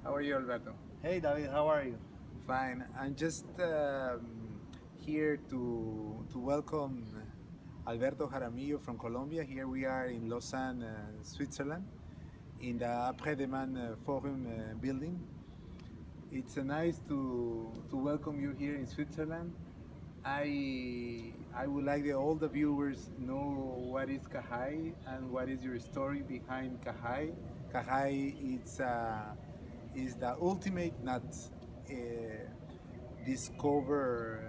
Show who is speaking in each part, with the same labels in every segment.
Speaker 1: How are you, Alberto?
Speaker 2: Hey David, how are you?
Speaker 1: Fine. I'm just here to welcome Alberto Jaramillo from Colombia. Here we are in Lausanne, Switzerland, in the Après-Demain Forum building. It's nice to welcome you here in Switzerland. I would like all the viewers know what is KAHAI and what is your story behind KAHAI. KAHAI is the ultimate nut discovered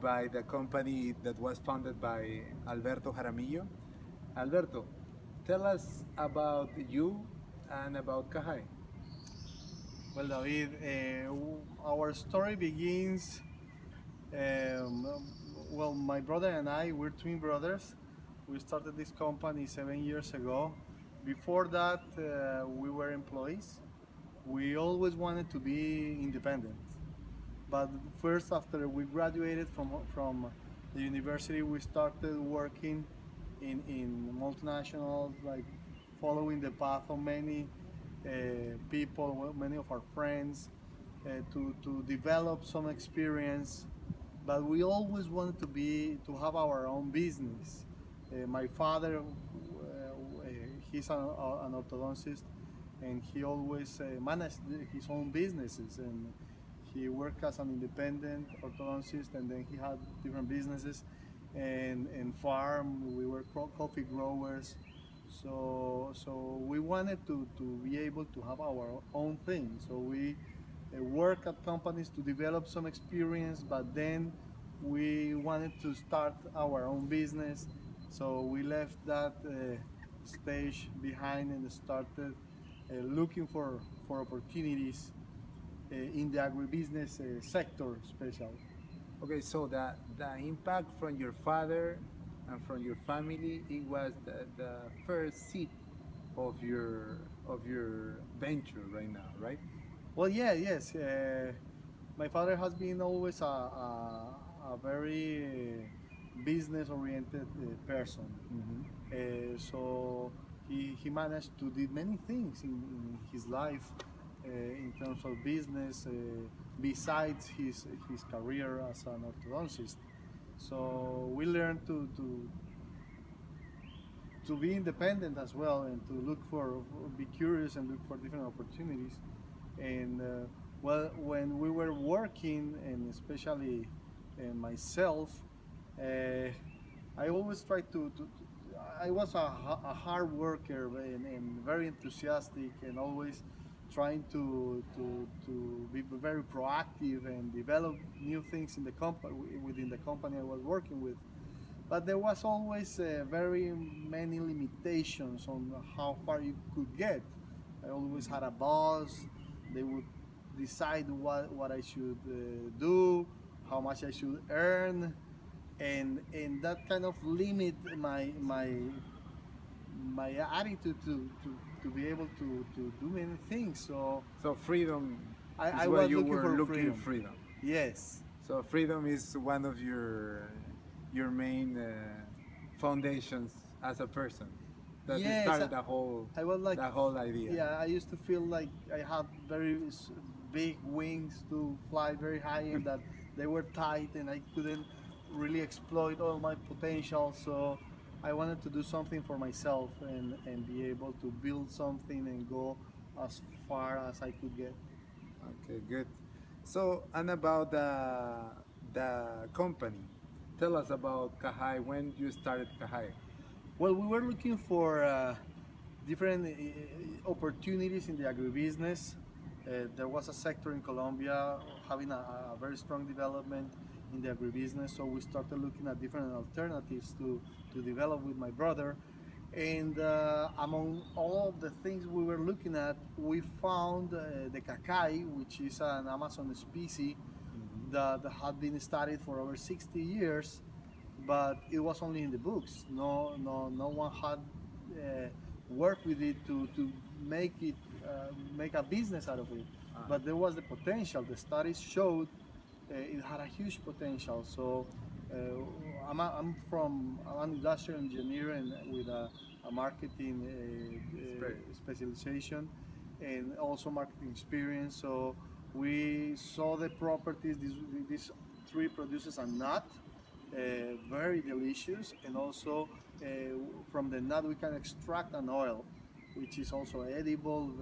Speaker 1: by the company that was founded by Alberto Jaramillo. Alberto, tell us about you and about KAHAI.
Speaker 2: Well, David, our story begins. Um, my brother and I, we're twin brothers. We started this company 7 years ago. Before that, we were employees. We always wanted to be independent. But first, after we graduated from the university, we started working in multinationals, like following the path of many people, many of our friends, to develop some experience. But we always wanted to have our own business. My father, he's an orthodontist, and he always managed his own businesses, and he worked as an independent orthodontist, and then he had different businesses and farm. We were coffee growers, so we wanted to be able to have our own thing. So we work at companies to develop some experience, but then we wanted to start our own business. So we left that stage behind and started looking for opportunities in the agribusiness sector, especially.
Speaker 1: Okay, so the impact from your father and from your family, it was the first seed of your venture right now, right?
Speaker 2: Well, yeah, yes. My father has been always a very business-oriented person. So he managed to do many things in his life in terms of business, besides his career as an orthodontist. So we learned to be independent as well, and to be curious and look for different opportunities. And when we were working, and especially myself, uh, I always tried I was a hard worker, and very enthusiastic, and always trying to be very proactive and develop new things in the company, within the company I was working with. But there was always very many limitations on how far you could get. I always had a boss. They would decide what I should do, how much I should earn, and that kind of limit my attitude to be able to do many things. So
Speaker 1: So freedom is
Speaker 2: I
Speaker 1: what
Speaker 2: was
Speaker 1: you
Speaker 2: looking
Speaker 1: were
Speaker 2: for
Speaker 1: looking
Speaker 2: freedom.
Speaker 1: freedom.
Speaker 2: Yes.
Speaker 1: So freedom is one of your main foundations as a person that
Speaker 2: Yes,
Speaker 1: started
Speaker 2: I was like,
Speaker 1: the whole idea.
Speaker 2: yeah, I used to feel like I had big wings to fly very high, and that they were tight, and I couldn't really exploit all my potential. So I wanted to do something for myself, and be able to build something and go as far as I could get.
Speaker 1: Okay, good. So, and about the company, tell us about KAHAI. When you started KAHAI?
Speaker 2: Well, we were looking for different opportunities in the agribusiness. There was a sector in Colombia having a very strong development in the agribusiness, so we started looking at different alternatives to develop with my brother. And among all of the things we were looking at, we found the KAHAI, which is an Amazon species that had been studied for over 60 years, but it was only in the books. No one had worked with it to make it make a business out of it. But there was the potential. The studies showed it had a huge potential. So I'm an industrial engineer, and with a marketing
Speaker 1: Spread.
Speaker 2: specialization. and also marketing experience. So we saw the properties. This tree produces a nut, very delicious, and also from the nut we can extract an oil, which is also edible,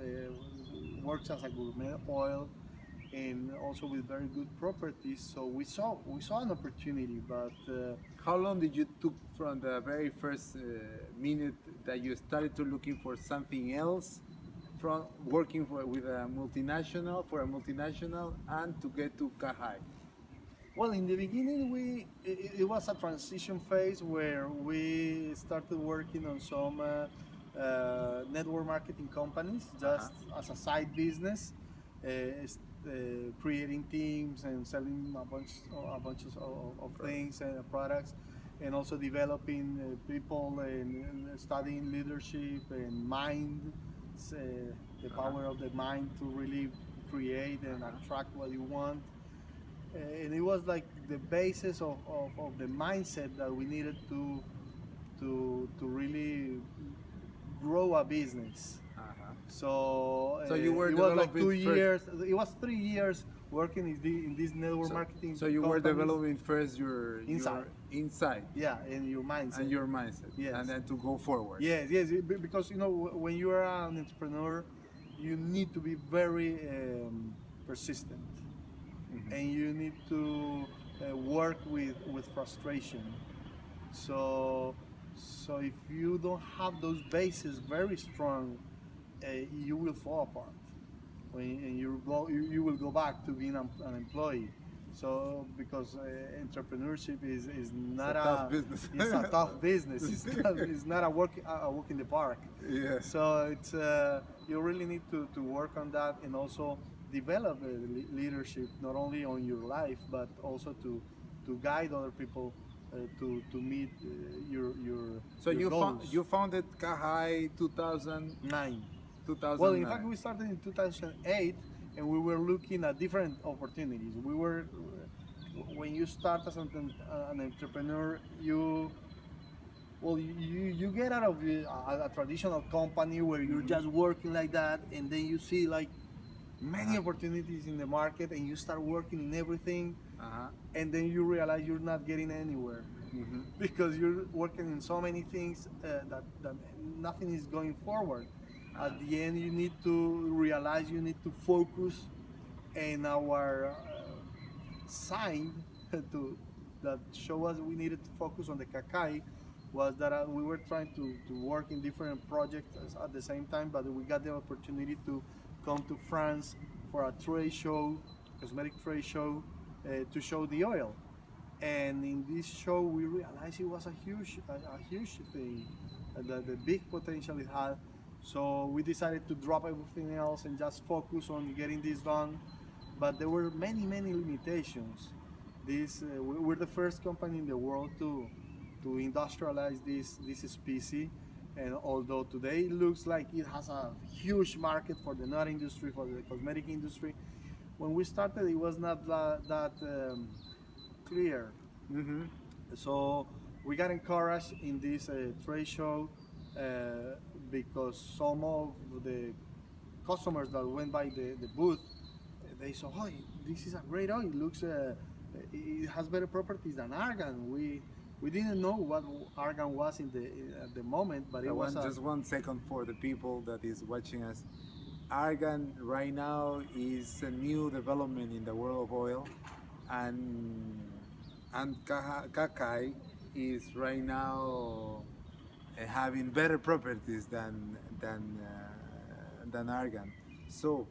Speaker 2: works as a gourmet oil, and also with very good properties. So we saw an opportunity, but
Speaker 1: How long did you took from the very first minute that you started to looking for something else, from working with a multinational for a multinational, and to get to KAHAI?
Speaker 2: well, in the beginning, it was a transition phase where we started working on some network marketing companies
Speaker 1: Uh-huh.
Speaker 2: just as a side business, creating teams and selling a bunch of things and products, and also developing people and studying leadership and mind, uh, the
Speaker 1: Uh-huh.
Speaker 2: power of the mind to really create and
Speaker 1: Uh-huh.
Speaker 2: attract what you want. And it was like the basis of the mindset that we needed to really grow a business.
Speaker 1: Uh-huh.
Speaker 2: So
Speaker 1: So you were
Speaker 2: it was like
Speaker 1: developing first.
Speaker 2: 2 years. It was 3 years working in these network
Speaker 1: So,
Speaker 2: marketing
Speaker 1: so you were
Speaker 2: companies
Speaker 1: developing first your
Speaker 2: inside.
Speaker 1: inside
Speaker 2: Yeah, and your mindset.
Speaker 1: and your mindset,
Speaker 2: Yes.
Speaker 1: and then to go forward.
Speaker 2: Yes, yes, because when you are an entrepreneur, you need to be very persistent, and you need to work with frustration. So, so if you don't have those bases very strong, you will fall apart. And you will go back to being an employee. So because entrepreneurship is not
Speaker 1: It's a tough business.
Speaker 2: it's a tough business. It's not a walk in the park.
Speaker 1: Yes.
Speaker 2: So it's you really need to work on that, and also develop leadership, not only on your life but also to guide other people to meet
Speaker 1: So
Speaker 2: your goals.
Speaker 1: you founded KAHAI 2000,
Speaker 2: Nine. Well, in fact,
Speaker 1: 2009.
Speaker 2: we started in 2008, and we were looking at different opportunities. We were, when you start as an entrepreneur, you get out of a traditional company where you're just working like that, and then you see like many opportunities in the market, and you start working in everything,
Speaker 1: Uh-huh.
Speaker 2: and then you realize you're not getting anywhere because you're working in so many things that nothing is going forward. At the end, you need to realize you need to focus, and our sign to that show us we needed to focus on the KAHAI was that we were trying to work in different projects at the same time, but we got the opportunity to come to France for a trade show, cosmetic trade show, to show the oil. And in this show, we realized it was a huge thing, the big potential it had. So we decided to drop everything else and just focus on getting this done. But there were many limitations. We're the first company in the world to industrialize this species. And although today it looks like it has a huge market for the nut industry, for the cosmetic industry, when we started, it was not that clear. So we got encouraged in this trade show because some of the customers that went by the booth, they saw, oh, this is a great oil. It looks, it has better properties than argan. We didn't know what argan was at the moment, but it was
Speaker 1: Just 1 second for the people that is watching us. Argan right now is a new development in the world of oil, and KAHAI is right now having better properties than argan. So,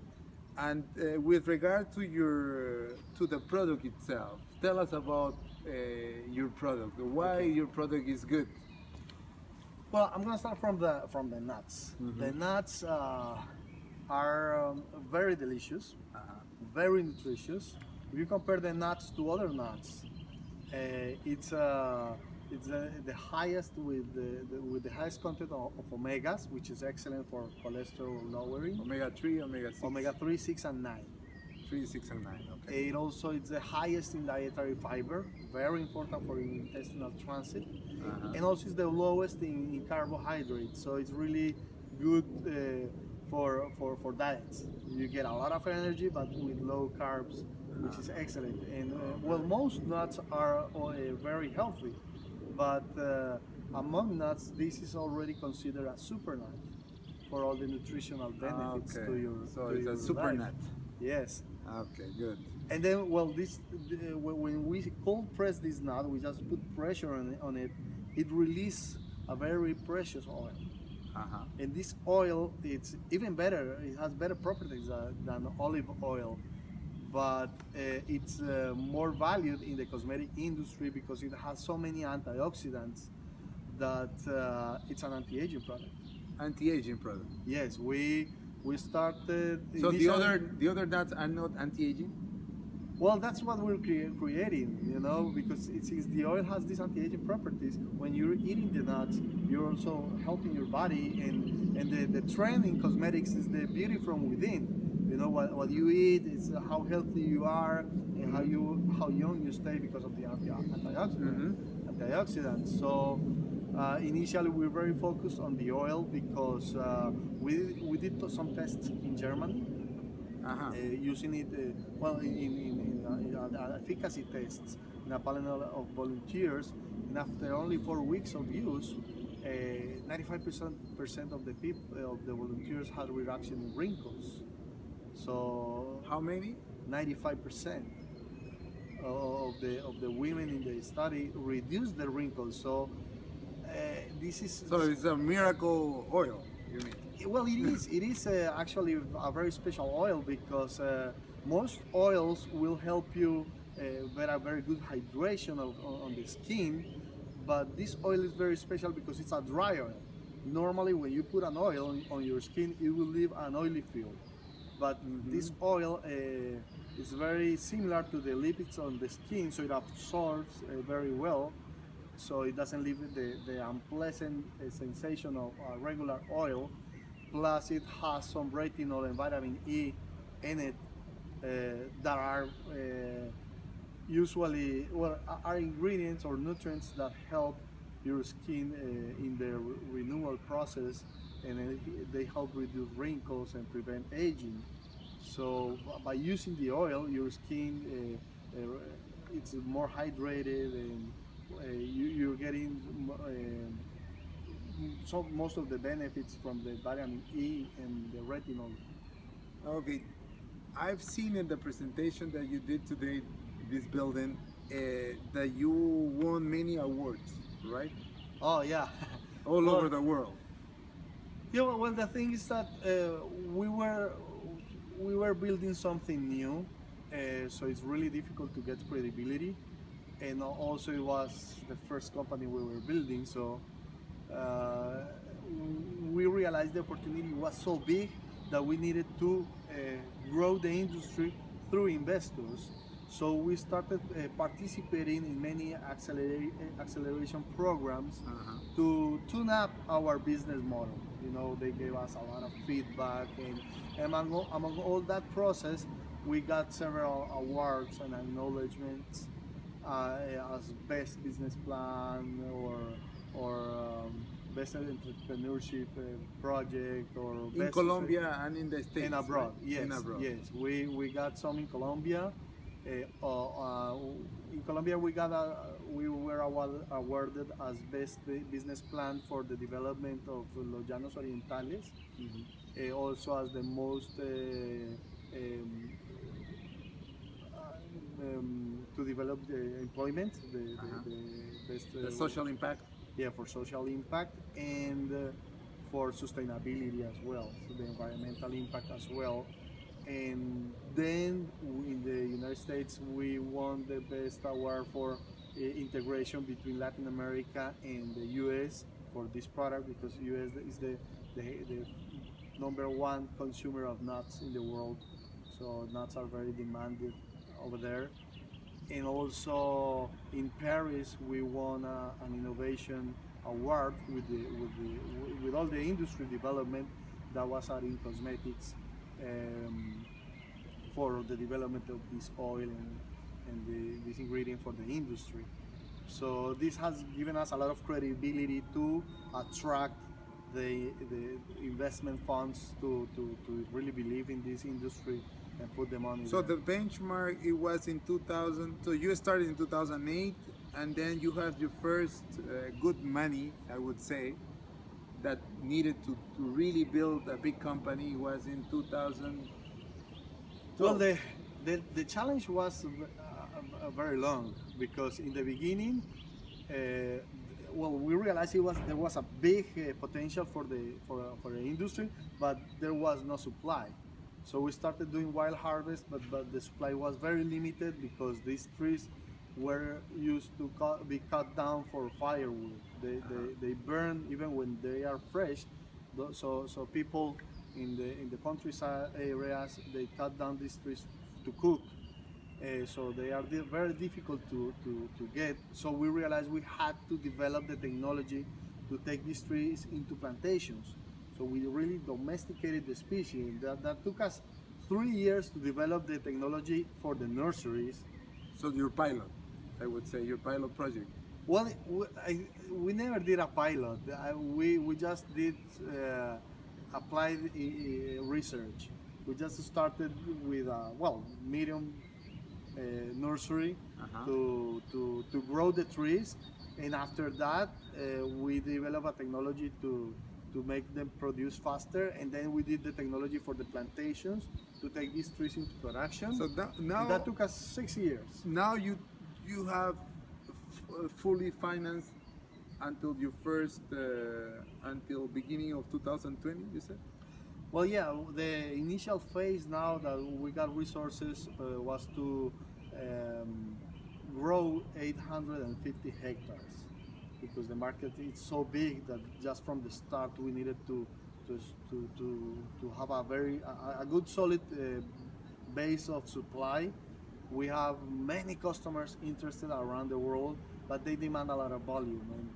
Speaker 1: and with regard to to the product itself, tell us about your product. Why
Speaker 2: Okay.
Speaker 1: your product is good?
Speaker 2: Well, I'm gonna start from the nuts. The nuts are very delicious, very nutritious. If you compare the nuts to other nuts, it's the highest with the highest content of omegas, which is excellent for cholesterol lowering.
Speaker 1: Omega 3, omega 6,
Speaker 2: Omega 3, 6, and 9.
Speaker 1: 3, 6, and 9. Okay.
Speaker 2: It also is the highest in dietary fiber, very important for intestinal transit, and also is the lowest in carbohydrates. So it's really good for diets. You get a lot of energy, but with low carbs, which is excellent. And well, most nuts are very healthy, but among nuts, this is already considered a super nut for all the nutritional benefits
Speaker 1: Okay,
Speaker 2: to your
Speaker 1: so
Speaker 2: to
Speaker 1: it's a
Speaker 2: your
Speaker 1: super
Speaker 2: life.
Speaker 1: nut.
Speaker 2: Yes.
Speaker 1: Okay, good.
Speaker 2: And then, well, when we cold press this nut, we just put pressure on it. It releases a very precious oil,
Speaker 1: Uh-huh.
Speaker 2: and this oil, it's even better. It has better properties than olive oil, but it's more valued in the cosmetic industry because it has so many antioxidants that it's an anti-aging product.
Speaker 1: Anti-aging product.
Speaker 2: Yes, we started
Speaker 1: So the
Speaker 2: initially.
Speaker 1: other nuts are not anti-aging?
Speaker 2: Well, that's what we're creating, because since the oil has these anti-aging properties, when you're eating the nuts, you're also helping your body. And the trend in cosmetics is the beauty from within. What you eat is how healthy you are and how young you stay because of the antioxidants. So initially, we were very focused on the oil because we did some tests in Germany
Speaker 1: Uh-huh.
Speaker 2: using it well in efficacy tests in a panel of volunteers, and after only 4 weeks of use, 95% of the people of the volunteers had reduction in wrinkles. So
Speaker 1: How many?
Speaker 2: 95% of the women in the study reduced their wrinkles. So this is
Speaker 1: So
Speaker 2: this
Speaker 1: it's a miracle oil, you mean?
Speaker 2: Well, it is. It is actually a very special oil because most oils will help you get a very good hydration on the skin, but this oil is very special because it's a dry oil. Normally, when you put an oil on your skin, it will leave an oily film, but this oil is very similar to the lipids on the skin, so it absorbs very well, so it doesn't leave the unpleasant sensation of regular oil. Plus, it has some retinol and vitamin E in it uh, that are usually are ingredients or nutrients that help your skin in the renewal process, and they help reduce wrinkles and prevent aging. So by using the oil, your skin it's more hydrated, and you're getting most of the benefits from the vitamin E and the retinol.
Speaker 1: Okay. I've seen in the presentation that you did today, this building, that you won many awards, right?
Speaker 2: Oh yeah.
Speaker 1: All
Speaker 2: well,
Speaker 1: over the world.
Speaker 2: yeah. Well, the thing is that we were we were building something new, so it's really difficult to get credibility, and also it was the first company we were building, so uh, we realized the opportunity was so big that we needed to grow the industry through investors. So we started participating in many acceleration programs
Speaker 1: Uh-huh.
Speaker 2: to tune up our business model. They gave us a lot of feedback, and among all that process, we got several awards and acknowledgments as best business plan or best entrepreneurship project or
Speaker 1: In
Speaker 2: best
Speaker 1: Colombia and in the States,
Speaker 2: and abroad.
Speaker 1: right?
Speaker 2: Yes,
Speaker 1: In abroad.
Speaker 2: yes, we got some in Colombia. In Colombia, we were awarded as best business plan for the development of Los Llanos Orientales, also as the most um, to develop the employment,
Speaker 1: Uh-huh.
Speaker 2: the best
Speaker 1: The social impact.
Speaker 2: yeah, for social impact, and for sustainability as well, so the environmental impact as well. And then in the United States, we won the best award for integration between Latin America and the US for this product, because US is the number one consumer of nuts in the world. So nuts are very demanded over there. And also in Paris, we won an innovation award with all the industry development that was out in cosmetics, um, for the development of this oil and this ingredient for the industry. So this has given us a lot of credibility to attract the investment funds to really believe in this industry and put the money
Speaker 1: So
Speaker 2: there.
Speaker 1: the benchmark it was in 2000. So you started in 2008, and then you had your first good money, I would say, that needed to really build a big company was in 2012.
Speaker 2: Well, the challenge was very long because in the beginning, uh, well, we realized there was a big potential for the industry, but there was no supply. So we started doing wild harvest, but the supply was very limited because these trees were used to be cut down for firewood. They burn even when they are fresh. So people in the countryside areas they cut down these trees to cook. So they are very difficult to get. So we realized we had to develop the technology to take these trees into plantations. So we really domesticated the species. That took us 3 years to develop the technology for the nurseries.
Speaker 1: So your pilot, I would say, your pilot project.
Speaker 2: Well, we never did a pilot. We just did applied research. We just started with a medium nursery
Speaker 1: Uh-huh.
Speaker 2: to grow the trees, and after that we developed a technology to make them produce faster, and then we did the technology for the plantations to take these trees into production.
Speaker 1: So
Speaker 2: And that took us 6 years.
Speaker 1: now you have fully financed until your first until beginning of 2020. You said.
Speaker 2: Well, yeah, the initial phase now that we got resources was to grow 850 hectares because the market is so big that just from the start we needed to, to have a good solid base of supply. We have many customers interested around the world, but they demand a lot of volume. And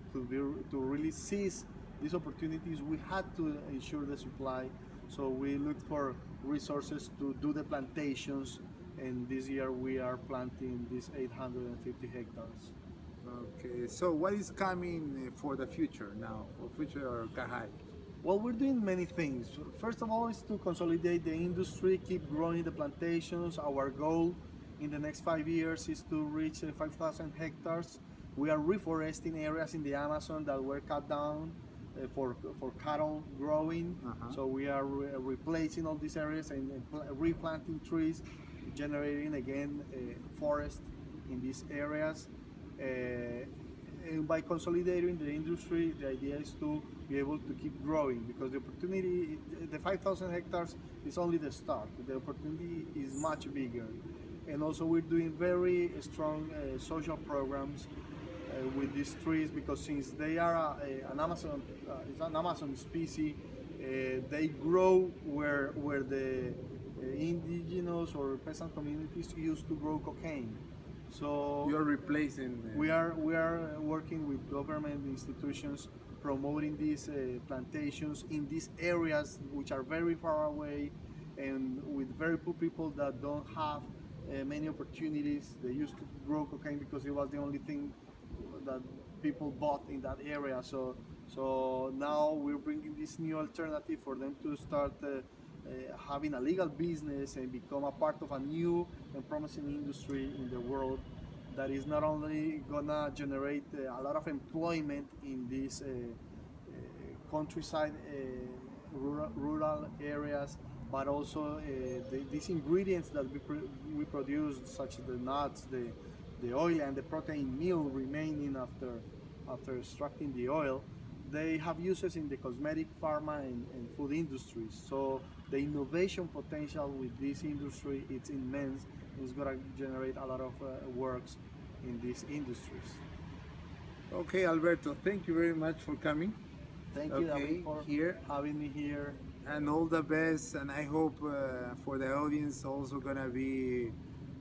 Speaker 2: to really seize these opportunities, we had to ensure the supply. So we looked for resources to do the plantations, and this year we are planting these 850 hectares.
Speaker 1: Okay. So what is coming for the future now, for future KAHAI?
Speaker 2: Well, we're doing many things. First of all, is to consolidate the industry, keep growing the plantations. Our goal in the next 5 years is to reach 5,000 hectares. We are reforesting areas in the Amazon that were cut down for cattle growing.
Speaker 1: Uh-huh.
Speaker 2: So we are replacing all these areas and replanting trees, generating again forest in these areas. And by consolidating the industry, the idea is to be able to keep growing because the opportunity, the 5,000 hectares is only the start. The opportunity is much bigger. And also we're doing very strong social programs with these trees because since they are it's an Amazon species, they grow where the indigenous or peasant communities used to grow cocaine. So
Speaker 1: You're replacing.
Speaker 2: we are working with government institutions promoting these plantations in these areas which are very far away and with very poor people that don't have many opportunities. They used to grow cocaine because it was the only thing that people bought in that area. So now we're bringing this new alternative for them to start having a legal business and become a part of a new and promising industry in the world that is not only gonna generate a lot of employment in these countryside rural areas, but also these ingredients that we produce, such as the nuts, the oil, and the protein meal remaining after extracting the oil, they have uses in the cosmetic, pharma, and food industries. So the innovation potential with this industry is immense. It's going to generate a lot of works in these industries.
Speaker 1: Okay, Alberto, thank you very much for coming.
Speaker 2: Thank you,
Speaker 1: Okay,
Speaker 2: David, for
Speaker 1: here.
Speaker 2: having me here.
Speaker 1: And all the best. And I hope for the audience also gonna be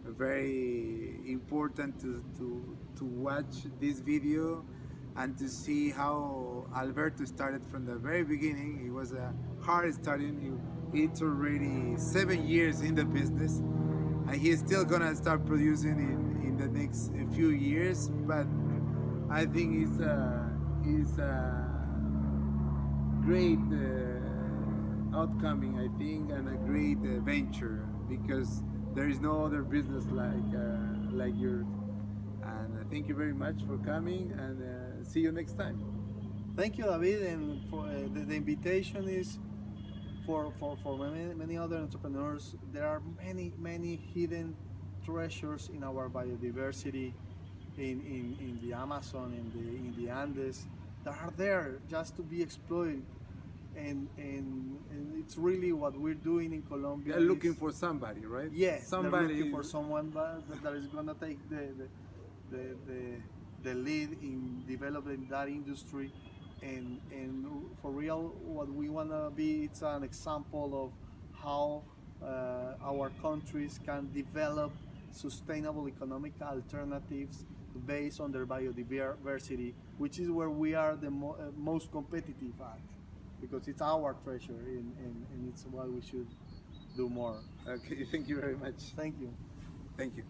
Speaker 1: very important to watch this video and to see how Alberto started from the very beginning. It was a hard starting. It's already 7 years in the business, and he's still gonna start producing in the next few years. But I think it's great outcoming, I think, and a great venture because there is no other business like yours. And thank you very much for coming, and see you next time.
Speaker 2: Thank you, David, and for the invitation is for many other entrepreneurs. There are many hidden treasures in our biodiversity, in the Amazon, in the Andes, that are there just to be exploited. And it's really what we're doing in Colombia.
Speaker 1: They're looking for somebody, right?
Speaker 2: Yes, they're
Speaker 1: Somebody.
Speaker 2: looking for someone that is gonna take the, the, the lead in developing that industry, and for real, what we wanna be, it's an example of how our countries can develop sustainable economic alternatives based on their biodiversity, which is where we are the most competitive at, because it's our treasure, and it's what we should do more.
Speaker 1: Okay, thank you very much.
Speaker 2: Thank you.
Speaker 1: Thank you.